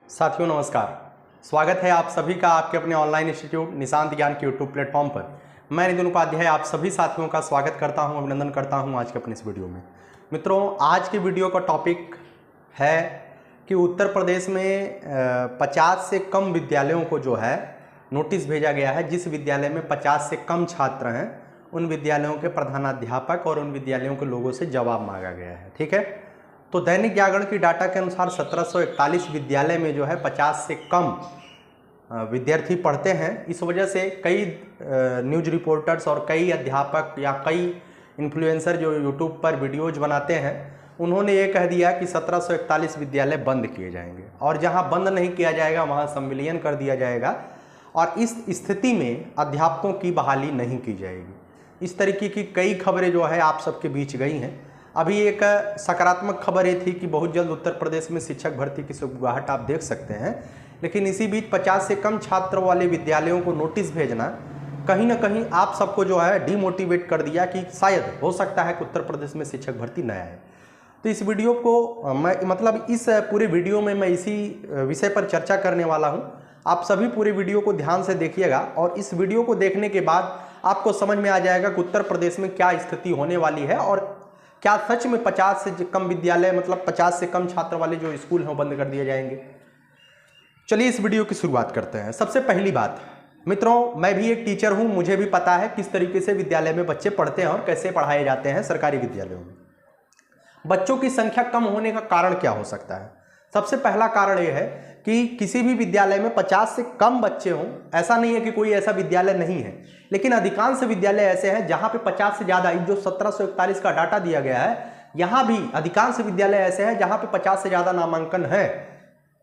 साथियों नमस्कार। स्वागत है आप सभी का आपके अपने ऑनलाइन इंस्टीट्यूट निशांत ज्ञान के यूट्यूब प्लेटफॉर्म पर। मैं नितिन उपाध्याय आप सभी साथियों का स्वागत करता हूं, अभिनंदन करता हूं आज के अपने इस वीडियो में। मित्रों, आज के वीडियो का टॉपिक है कि उत्तर प्रदेश में 50 से कम विद्यालयों को जो है नोटिस भेजा गया है। जिस विद्यालय में 50 से कम छात्र हैं उन विद्यालयों के प्रधानाध्यापक और उन विद्यालयों के लोगों से जवाब मांगा गया है। ठीक है, तो दैनिक जागरण की डाटा के अनुसार 1741 विद्यालय में जो है 50 से कम विद्यार्थी पढ़ते हैं। इस वजह से कई न्यूज़ रिपोर्टर्स और कई अध्यापक या कई इन्फ्लुएंसर जो यूट्यूब पर वीडियोज बनाते हैं उन्होंने ये कह दिया कि 1741 विद्यालय बंद किए जाएंगे और जहां बंद नहीं किया जाएगा वहां संविलियन कर दिया जाएगा और इस स्थिति में अध्यापकों की बहाली नहीं की जाएगी। इस तरीके की कई खबरें जो है आप सबके बीच गई हैं। अभी एक सकारात्मक खबर ये थी कि बहुत जल्द उत्तर प्रदेश में शिक्षक भर्ती की सुगबुगाहट आप देख सकते हैं, लेकिन इसी बीच 50 से कम छात्र वाले विद्यालयों को नोटिस भेजना कहीं ना कहीं आप सबको जो है डिमोटिवेट कर दिया कि शायद हो सकता है कि उत्तर प्रदेश में शिक्षक भर्ती न आए। तो इस वीडियो को मैं इस पूरे वीडियो में मैं इसी विषय पर चर्चा करने वाला हूँ। आप सभी पूरे वीडियो को ध्यान से देखिएगा और इस वीडियो को देखने के बाद आपको समझ में आ जाएगा कि उत्तर प्रदेश में क्या स्थिति होने वाली है और क्या सच में 50 से कम विद्यालय 50 से कम छात्र वाले जो स्कूल हैं वो बंद कर दिए जाएंगे। चलिए इस वीडियो की शुरुआत करते हैं। सबसे पहली बात मित्रों, मैं भी एक टीचर हूं, मुझे भी पता है किस तरीके से विद्यालय में बच्चे पढ़ते हैं और कैसे पढ़ाए जाते हैं सरकारी विद्यालयों में। बच्चों की संख्या कम होने का कारण क्या हो सकता है? सबसे पहला कारण यह है कि किसी भी विद्यालय में 50 से कम बच्चे हों। ऐसा नहीं है कि कोई ऐसा विद्यालय नहीं है, लेकिन अधिकांश विद्यालय ऐसे हैं जहां पे 50 से ज़्यादा, जो 1741 का डाटा दिया गया है, यहाँ भी अधिकांश विद्यालय ऐसे हैं जहां पे 50 से ज़्यादा नामांकन है।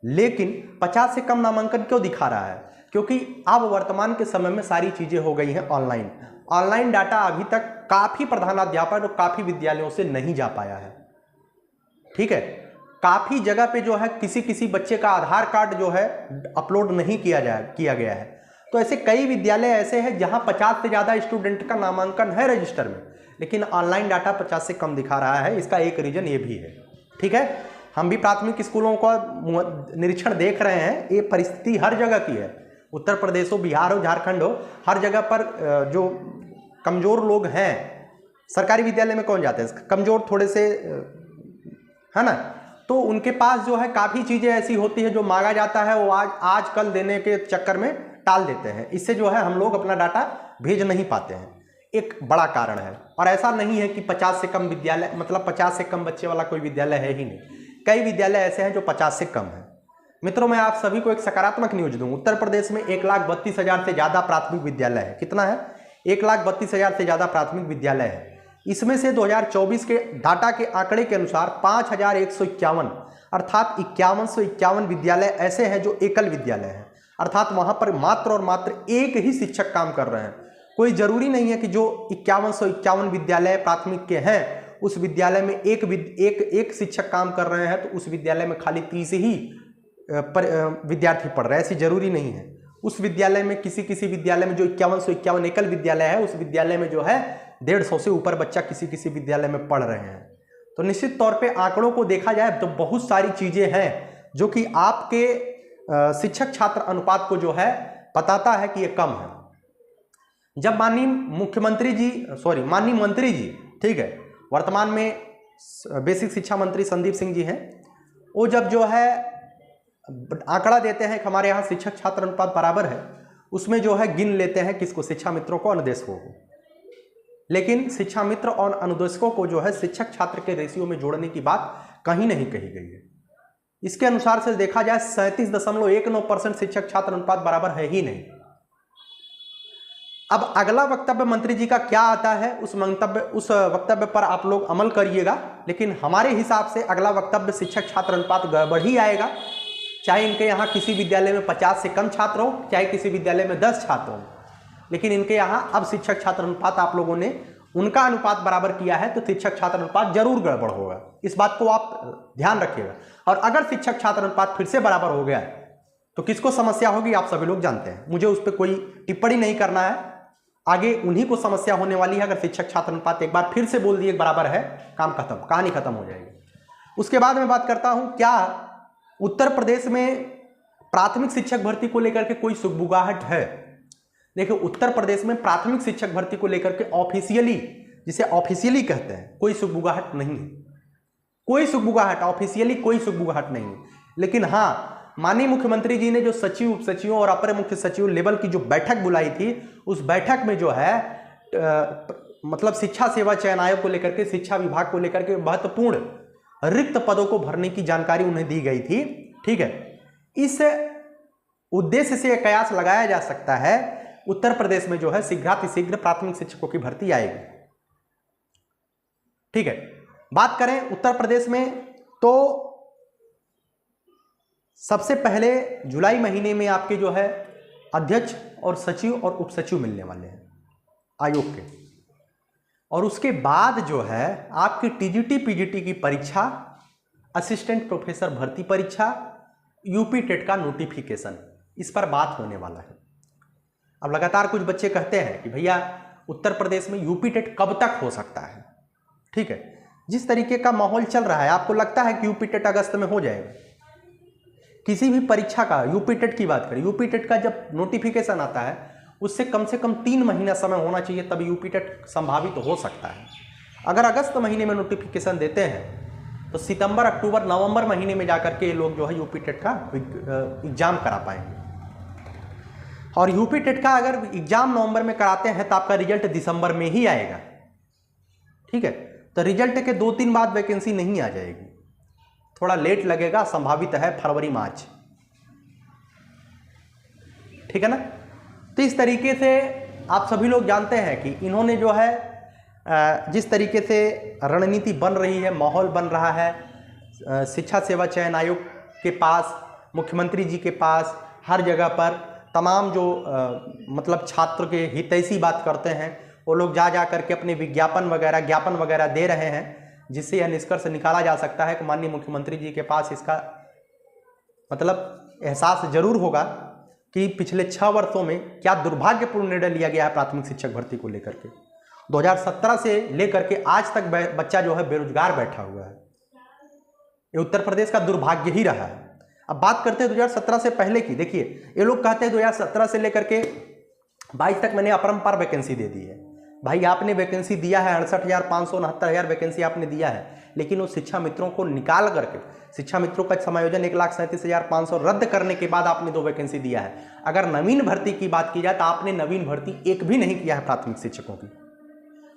लेकिन 50 से कम नामांकन क्यों दिखा रहा है? क्योंकि अब वर्तमान के समय में सारी चीज़ें हो गई हैं ऑनलाइन। ऑनलाइन डाटा अभी तक काफ़ी प्रधानाध्यापक और काफ़ी विद्यालयों से नहीं जा पाया है। ठीक है, काफ़ी जगह पे जो है किसी बच्चे का आधार कार्ड जो है अपलोड नहीं किया गया है। तो ऐसे कई विद्यालय ऐसे हैं जहां 50 से ज़्यादा स्टूडेंट का नामांकन है रजिस्टर में, लेकिन ऑनलाइन डाटा 50 से कम दिखा रहा है। इसका एक रीजन ये भी है। ठीक है, हम भी प्राथमिक स्कूलों का निरीक्षण देख रहे हैं। ये परिस्थिति हर जगह की है, उत्तर प्रदेश हो, बिहार हो, झारखंड हो, हर जगह पर जो कमज़ोर लोग हैं सरकारी विद्यालय में कौन जाते हैं? कमज़ोर थोड़े से, है ना, तो उनके पास जो है काफ़ी चीज़ें ऐसी होती है जो मांगा जाता है वो आज कल देने के चक्कर में टाल देते हैं। इससे जो है हम लोग अपना डाटा भेज नहीं पाते हैं, एक बड़ा कारण है। और ऐसा नहीं है कि 50 से कम विद्यालय 50 से कम बच्चे वाला कोई विद्यालय है ही नहीं। कई विद्यालय ऐसे हैं जो 50 से कम हैं। मित्रों, मैं आप सभी को एक सकारात्मक न्यूज़ दूँ। उत्तर प्रदेश में 1,32,000 से ज़्यादा प्राथमिक विद्यालय है। कितना है? 1,32,000 से ज़्यादा प्राथमिक विद्यालय है। इसमें से 2024 के डाटा के आंकड़े के अनुसार 5,151 अर्थात 5151 विद्यालय ऐसे हैं जो एकल विद्यालय हैं, अर्थात वहां पर मात्र और मात्र एक ही शिक्षक काम कर रहे हैं। कोई जरूरी नहीं है कि जो 5151 विद्यालय प्राथमिक के हैं उस विद्यालय में एक शिक्षक काम कर रहे हैं तो उस विद्यालय में खाली 30 ही विद्यार्थी पढ़ रहे हैं। ऐसी जरूरी नहीं है। उस विद्यालय में किसी विद्यालय में जो 5151 एकल विद्यालय है उस विद्यालय में जो है 150 से ऊपर बच्चा किसी विद्यालय में पढ़ रहे हैं। तो निश्चित तौर पे आंकड़ों को देखा जाए तो बहुत सारी चीजें हैं जो कि आपके शिक्षक छात्र अनुपात को जो है बताता है कि ये कम है। जब माननीय मंत्री जी, ठीक है, वर्तमान में बेसिक शिक्षा मंत्री संदीप सिंह जी हैं, वो जब जो है आंकड़ा देते हैं कि हमारे यहाँ शिक्षक छात्र अनुपात बराबर है, उसमें जो है गिन लेते हैं किसको? शिक्षा मित्रों को, अनुदेशकों को। लेकिन शिक्षा मित्र और अनुदेशकों को जो है शिक्षक छात्र के रेशियो में जोड़ने की बात कहीं नहीं कही गई है। इसके अनुसार से देखा जाए 37.19% शिक्षक छात्र अनुपात बराबर है ही नहीं। अब अगला वक्तव्य मंत्री जी का क्या आता है उस वक्तव्य पर आप लोग अमल करिएगा, लेकिन हमारे हिसाब से अगला वक्तव्य शिक्षक छात्र अनुपात गड़बड़ ही आएगा। चाहे इनके यहाँ किसी विद्यालय में 50 से कम छात्र हो, चाहे किसी विद्यालय में 10 छात्र हो, लेकिन इनके यहाँ अब शिक्षक छात्र अनुपात आप लोगों ने उनका अनुपात बराबर किया है तो शिक्षक छात्र अनुपात जरूर गड़बड़ होगा। इस बात को आप ध्यान रखिएगा। और अगर शिक्षक छात्र अनुपात फिर से बराबर हो गया तो किसको समस्या होगी आप सभी लोग जानते हैं। मुझे उस पर कोई टिप्पणी नहीं करना है, आगे उन्हीं को समस्या होने वाली है। अगर शिक्षक छात्र अनुपात एक बार फिर से बोल दिए बराबर है, काम खत्म, कहानी खत्म हो जाएगी। उसके बाद मैं बात करता हूं क्या उत्तर प्रदेश में प्राथमिक शिक्षक भर्ती को लेकर के कोई सुगबुगाहट है? देखिए, उत्तर प्रदेश में प्राथमिक शिक्षक भर्ती को लेकर के ऑफिशियली, जिसे ऑफिशियली कहते हैं, कोई सुगबुगाहट नहीं है। कोई सुगबुगाहट, ऑफिशियली कोई सुगबुगाहट नहीं है। लेकिन हाँ, माननीय मुख्यमंत्री जी ने जो सचिव, उप सचिवों और अपर मुख्य सचिव लेवल की जो बैठक बुलाई थी, उस बैठक में जो है मतलब शिक्षा सेवा चयन आयोग को लेकर के, शिक्षा विभाग को लेकर के महत्वपूर्ण रिक्त पदों को भरने की जानकारी उन्हें दी गई थी। ठीक है, इस उद्देश्य से कयास लगाया जा सकता है उत्तर प्रदेश में जो है शीघ्रातिशीघ्र प्राथमिक शिक्षकों की भर्ती आएगी। ठीक है, बात करें उत्तर प्रदेश में तो सबसे पहले जुलाई महीने में आपके जो है अध्यक्ष और सचिव और उप सचिव मिलने वाले हैं आयोग के, और उसके बाद जो है आपकी टीजीटी पीजीटी की परीक्षा, असिस्टेंट प्रोफेसर भर्ती परीक्षा, यूपी टेट का नोटिफिकेशन, इस पर बात होने वाला है। अब लगातार कुछ बच्चे कहते हैं कि भैया उत्तर प्रदेश में यूपी टेट कब तक हो सकता है? ठीक है, जिस तरीके का माहौल चल रहा है, आपको लगता है कि यूपी टेट अगस्त में हो जाएगा? किसी भी परीक्षा का, यूपी टेट की बात करें, यूपी टेट का जब नोटिफिकेशन आता है उससे कम से कम 3 महीना समय होना चाहिए, तब यूपी टेट संभावित तो हो सकता है। अगर अगस्त महीने में नोटिफिकेशन देते हैं तो सितंबर, अक्टूबर, नवंबर महीने में जाकर के ये लोग जो है यूपी टेट का एग्जाम करा पाएंगे। और यूपी टेट का अगर एग्जाम नवंबर में कराते हैं तो आपका रिजल्ट दिसंबर में ही आएगा। ठीक है, तो रिजल्ट के 2-3 बाद वैकेंसी नहीं आ जाएगी, थोड़ा लेट लगेगा, संभावित है फरवरी मार्च। ठीक है ना? तो इस तरीके से आप सभी लोग जानते हैं कि इन्होंने जो है जिस तरीके से रणनीति बन रही है, माहौल बन रहा है शिक्षा सेवा चयन आयोग के पास, मुख्यमंत्री जी के पास, हर जगह पर तमाम जो मतलब छात्र के हितैषी बात करते हैं वो लोग जा करके अपने विज्ञापन वगैरह, ज्ञापन वगैरह दे रहे हैं, जिससे यह निष्कर्ष निकाला जा सकता है कि माननीय मुख्यमंत्री जी के पास इसका मतलब एहसास जरूर होगा कि पिछले 6 वर्षों में क्या दुर्भाग्यपूर्ण निर्णय लिया गया है प्राथमिक शिक्षक भर्ती को लेकर के। 2017 से लेकर के आज तक बच्चा जो है बेरोजगार बैठा हुआ है। ये उत्तर प्रदेश का दुर्भाग्य ही रहा है। अब बात करते हैं 2017 से पहले की। देखिए, ये लोग कहते हैं 2017 से लेकर के 22 तक मैंने अपरंपार वैकेंसी दे दी है। भाई, आपने वैकेंसी दिया है 68,500, 69,000 वैकेंसी आपने दिया है, लेकिन उस शिक्षा मित्रों को निकाल करके, शिक्षा मित्रों का समायोजन 1,37,500 रद्द करने के बाद आपने 2 वैकेंसी दिया है। अगर नवीन भर्ती की बात की जाए तो आपने नवीन भर्ती एक भी नहीं किया है प्राथमिक शिक्षकों की।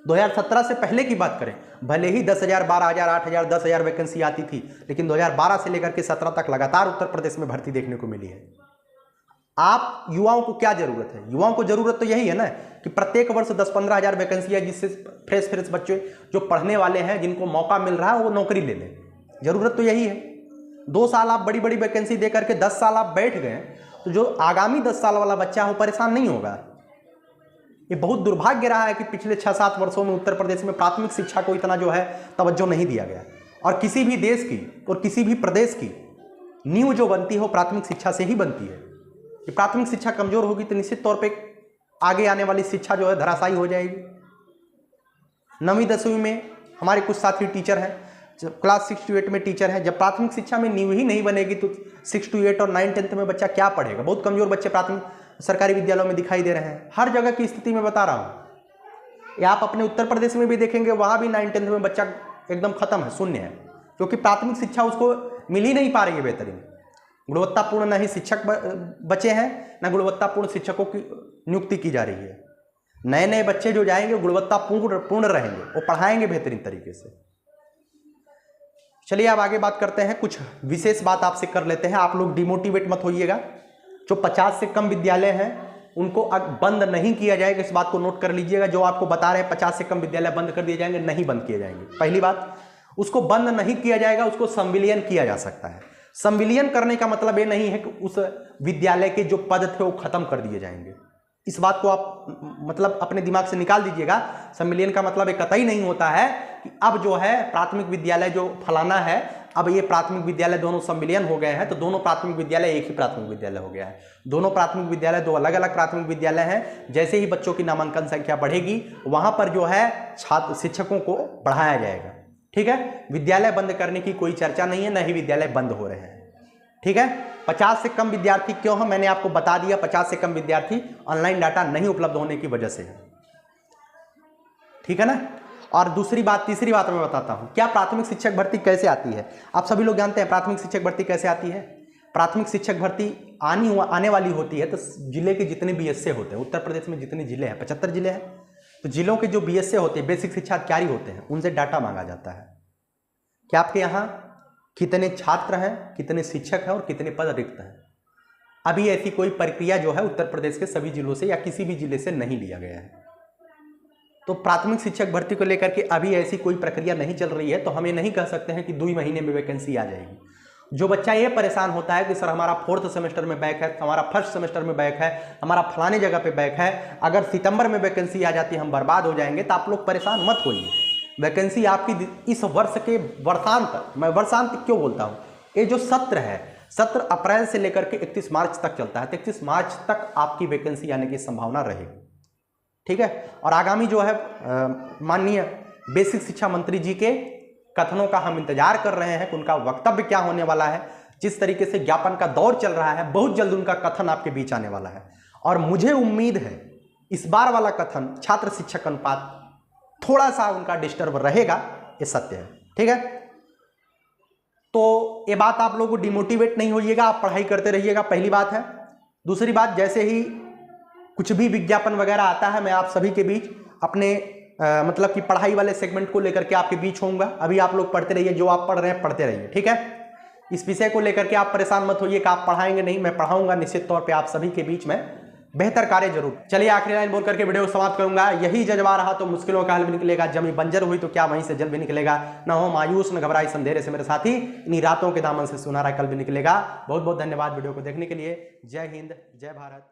2017 से पहले की बात करें, भले ही 10,000, 12,000, 8,000, 10,000 वैकेंसी आती थी, लेकिन 2012 से लेकर के 17 तक लगातार उत्तर प्रदेश में भर्ती देखने को मिली है। आप युवाओं को क्या जरूरत है? युवाओं को जरूरत तो यही है ना कि प्रत्येक वर्ष 10-15 हज़ार वैकेंसी है, जिससे फ्रेश बच्चे जो पढ़ने वाले हैं, जिनको मौका मिल रहा है, वो नौकरी ले लें। जरूरत तो यही है। 2 साल आप बड़ी बड़ी वैकेंसी दे करके 10 साल आप बैठ गए तो जो आगामी 10 साल वाला बच्चा है वो परेशान नहीं होगा। ये बहुत दुर्भाग्य रहा है कि पिछले 6-7 वर्षों में उत्तर प्रदेश में प्राथमिक शिक्षा को इतना जो है तवज्जो नहीं दिया गया। और किसी भी देश की और किसी भी प्रदेश की नींव जो बनती है वो प्राथमिक शिक्षा से ही बनती है। कि प्राथमिक शिक्षा कमजोर होगी तो निश्चित तौर पे आगे आने वाली शिक्षा जो है धराशायी हो जाएगी। 9वीं 10वीं में हमारे कुछ साथी टीचर हैं, क्लास 6 to 8 में टीचर हैं। जब प्राथमिक शिक्षा में नींव ही नहीं बनेगी तो 6 to 8 और 9, 10th में बच्चा क्या पढ़ेगा? बहुत कमजोर बच्चे प्राथमिक सरकारी विद्यालयों में दिखाई दे रहे हैं। हर जगह की स्थिति में बता रहा हूँ। या आप अपने उत्तर प्रदेश में भी देखेंगे, वहाँ भी 9, 10th में बच्चा एकदम खत्म है, शून्य है, क्योंकि प्राथमिक शिक्षा उसको मिल ही नहीं पा रही है बेहतरीन, गुणवत्तापूर्ण। न ही शिक्षक बचे हैं, न गुणवत्तापूर्ण शिक्षकों की नियुक्ति की जा रही है। नए नए बच्चे जो जाएंगे गुणवत्तापूर्ण रहेंगे, वो पढ़ाएंगे बेहतरीन तरीके से। चलिए अब आगे बात करते हैं, कुछ विशेष बात आपसे कर लेते हैं। आप लोग डिमोटिवेट मत होइएगा। जो 50 से कम विद्यालय हैं उनको बंद नहीं किया जाएगा, इस बात को नोट कर लीजिएगा। जो आपको बता रहे हैं 50 से कम विद्यालय बंद कर दिए जाएंगे, नहीं बंद किए जाएंगे। पहली बात, उसको बंद नहीं किया जाएगा, उसको संविलियन किया जा सकता है। संविलियन करने का मतलब ये नहीं है कि उस विद्यालय के जो पद थे वो खत्म कर दिए जाएंगे। इस बात को आप मतलब अपने दिमाग से निकाल दीजिएगा। संविलियन का मतलब ये कतई नहीं होता है कि अब जो है प्राथमिक विद्यालय जो फलाना है, अब ये प्राथमिक विद्यालय दोनों संविलियन हो गए हैं तो दोनों प्राथमिक विद्यालय एक ही प्राथमिक विद्यालय हो गया है। दोनों प्राथमिक विद्यालय 2 अलग अलग प्राथमिक विद्यालय हैं। जैसे ही बच्चों की नामांकन संख्या बढ़ेगी, वहां पर जो है छात्र शिक्षकों को बढ़ाया जाएगा। ठीक है, विद्यालय बंद करने की कोई चर्चा नहीं है, न ही विद्यालय बंद हो रहे हैं। ठीक है, 50 से कम विद्यार्थी क्यों है मैंने आपको बता दिया। 50 से कम विद्यार्थी ऑनलाइन डाटा नहीं उपलब्ध होने की वजह से है, ठीक है ना। और दूसरी बात, तीसरी बात मैं बताता हूं, क्या प्राथमिक शिक्षक भर्ती कैसे आती है। आप सभी लोग जानते हैं प्राथमिक शिक्षक भर्ती कैसे आती है। प्राथमिक शिक्षक भर्ती आने वाली होती है तो जिले के जितने बीएसए होते हैं, उत्तर प्रदेश में जितने जिले हैं 75 जिले हैं, तो जिलों के जो बीएसए होते हैं, बेसिक शिक्षा अधिकारी होते हैं, उनसे डाटा मांगा जाता है कि आपके यहाँ कितने छात्र हैं, कितने शिक्षक हैं और कितने पद रिक्त हैं। अभी ऐसी कोई प्रक्रिया जो है उत्तर प्रदेश के सभी जिलों से या किसी भी जिले से नहीं लिया गया है। तो प्राथमिक शिक्षक भर्ती को लेकर के अभी ऐसी कोई प्रक्रिया नहीं चल रही है, तो हम ये नहीं कह सकते हैं कि 2 महीने में वैकेंसी आ जाएगी। जो बच्चा ये परेशान होता है कि सर हमारा 4th सेमेस्टर में बैक है, हमारा 1st सेमेस्टर में बैक है, हमारा फलाने जगह पे बैक है, अगर सितंबर में वैकेंसी आ जाती है हम बर्बाद हो जाएंगे, तो आप लोग परेशान मत होइए। वैकेंसी आपकी इस वर्ष के वर्षांत, मैं वर्षांत क्यों बोलता हूँ, ये जो सत्र है, सत्र अप्रैल से लेकर के 31 मार्च तक चलता है, तो 31 मार्च तक आपकी वैकेंसी आने की संभावना रहेगी, ठीक है। और आगामी जो है माननीय बेसिक शिक्षा मंत्री जी के कथनों का हम इंतजार कर रहे हैं कि उनका वक्तव्य क्या होने वाला है। जिस तरीके से ज्ञापन का दौर चल रहा है, बहुत जल्द उनका कथन आपके बीच आने वाला है। और मुझे उम्मीद है इस बार वाला कथन छात्र शिक्षक अनुपात थोड़ा सा उनका डिस्टर्ब रहेगा, ये सत्य है, ठीक है। तो ये बात आप लोगों को डिमोटिवेट नहीं होइएगा, आप पढ़ाई करते रहिएगा, पहली बात है। दूसरी बात, जैसे ही कुछ भी विज्ञापन वगैरह आता है, मैं आप सभी के बीच अपने मतलब कि पढ़ाई वाले सेगमेंट को लेकर के आपके बीच होऊंगा। अभी आप लोग पढ़ते रहिए, जो आप पढ़ रहे हैं पढ़ते रहिए, ठीक है। इस विषय को लेकर के आप परेशान मत होइए कि आप पढ़ाएंगे नहीं, मैं पढ़ाऊंगा निश्चित तौर पे आप सभी के बीच में बेहतर कार्य जरूर। चलिए आखिरी लाइन बोल करके वीडियो समाप्त करूंगा। यही जज्बा रहा तो मुश्किलों का हल भी निकलेगा, जमी बंजर हुई तो क्या वहीं से जल भी निकलेगा। न हो मायूस न घबराई संधेरे से मेरे साथी, इन्हीं रातों के दामन से सुनहरा कल भी निकलेगा। बहुत बहुत धन्यवाद वीडियो को देखने के लिए। जय हिंद, जय भारत।